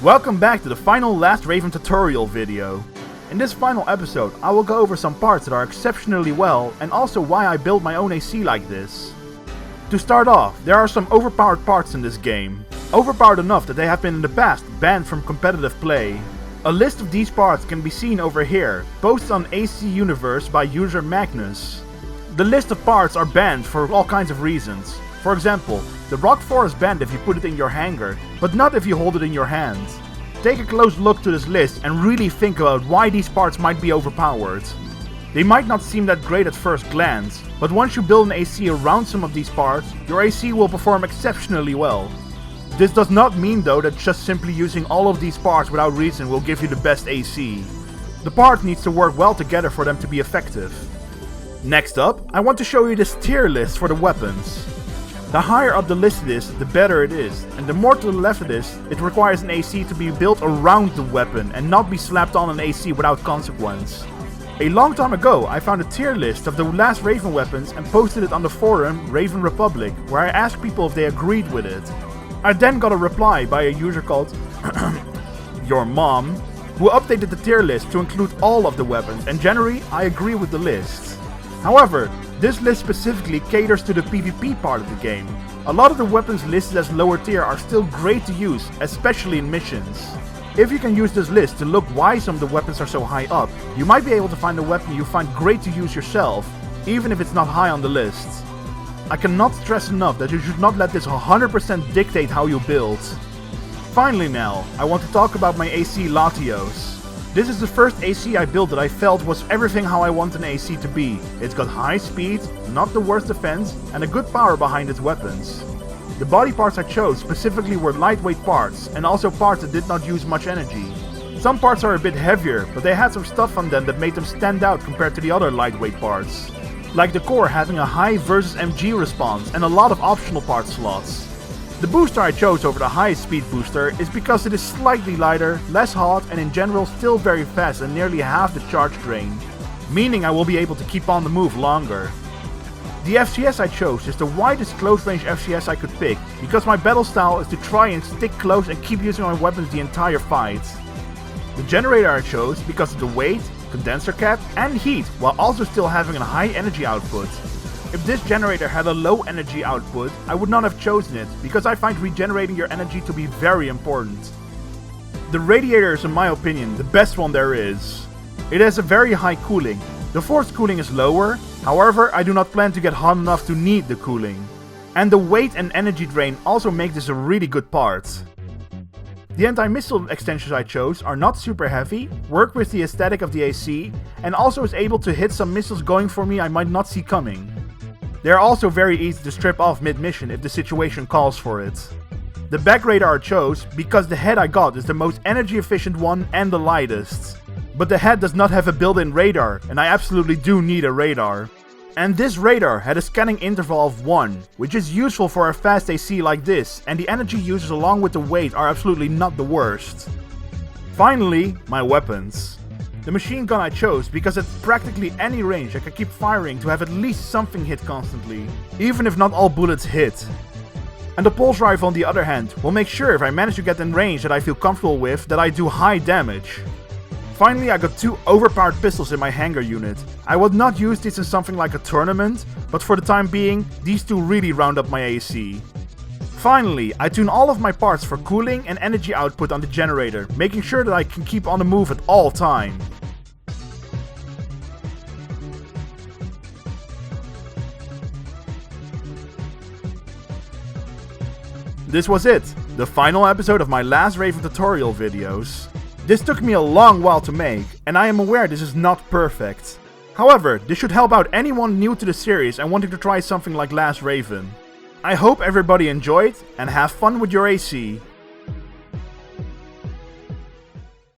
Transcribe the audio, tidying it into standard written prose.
Welcome back to the final Last Raven tutorial video. In this final episode, I will go over some parts that are exceptionally well and also why I built my own AC like this. To start off, there are some overpowered parts in this game. Overpowered enough that they have been in the past banned from competitive play. A list of these parts can be seen over here, posted on AC Universe by user Magnus. The list of parts are banned for all kinds of reasons. For example, the rock 4 is banned if you put it in your hanger, but not if you hold it in your hand. Take a close look to this list and really think about why these parts might be overpowered. They might not seem that great at first glance, but once you build an AC around some of these parts, your AC will perform exceptionally well. This does not mean though that just simply using all of these parts without reason will give you the best AC. The parts needs to work well together for them to be effective. Next up, I want to show you this tier list for the weapons. The higher up the list it is, the better it is, and the more to the left it is, it requires an AC to be built around the weapon and not be slapped on an AC without consequence. A long time ago, I found a tier list of the last Raven weapons and posted it on the forum Raven Republic, where I asked people if they agreed with it. I then got a reply by a user called your mom, who updated the tier list to include all of the weapons, and generally I agree with the list. However, this list specifically caters to the PvP part of the game. A lot of the weapons listed as lower tier are still great to use, especially in missions. If you can use this list to look why some of the weapons are so high up, you might be able to find a weapon you find great to use yourself, even if it's not high on the list. I cannot stress enough that you should not let this 100% dictate how you build. Finally now, I want to talk about my AC Latios. This is the first AC I built that I felt was everything how I want an AC to be. It's got high speed, not the worst defense, and a good power behind its weapons. The body parts I chose specifically were lightweight parts, and also parts that did not use much energy. Some parts are a bit heavier, but they had some stuff on them that made them stand out compared to the other lightweight parts. Like the core having a high versus MG response and a lot of optional part slots. The booster I chose over the highest speed booster is because it is slightly lighter, less hot, and in general still very fast and nearly half the charge drain, meaning I will be able to keep on the move longer. The FCS I chose is the widest close range FCS I could pick, because my battle style is to try and stick close and keep using my weapons the entire fight. The generator I chose because of the weight, condenser cap, and heat, while also still having a high energy output. If this generator had a low energy output, I would not have chosen it, because I find regenerating your energy to be very important. The Radiator is in my opinion the best one there is. It has a very high cooling. The forced cooling is lower, however I do not plan to get hot enough to need the cooling. And the weight and energy drain also make this a really good part. The anti-missile extensions I chose are not super heavy, work with the aesthetic of the AC, and also is able to hit some missiles going for me I might not see coming. They are also very easy to strip off mid-mission if the situation calls for it. The back radar I chose because the head I got is the most energy efficient one and the lightest. But the head does not have a built-in radar, and I absolutely do need a radar. And this radar had a scanning interval of 1, which is useful for a fast AC like this, and the energy users along with the weight are absolutely not the worst. Finally, my weapons. The machine gun I chose because at practically any range I can keep firing to have at least something hit constantly, even if not all bullets hit. And the pulse rifle on the other hand will make sure if I manage to get in range that I feel comfortable with that I do high damage. Finally I got 2 overpowered pistols in my hanger unit. I would not use these in something like a tournament, but for the time being, these 2 really round up my AC. Finally, I tune all of my parts for cooling and energy output on the generator, making sure that I can keep on the move at all time. This was it, the final episode of my last Raven tutorial videos. This took me a long while to make, and I am aware this is not perfect. However, this should help out anyone new to the series and wanting to try something like Last Raven. I hope everybody enjoyed, and have fun with your AC.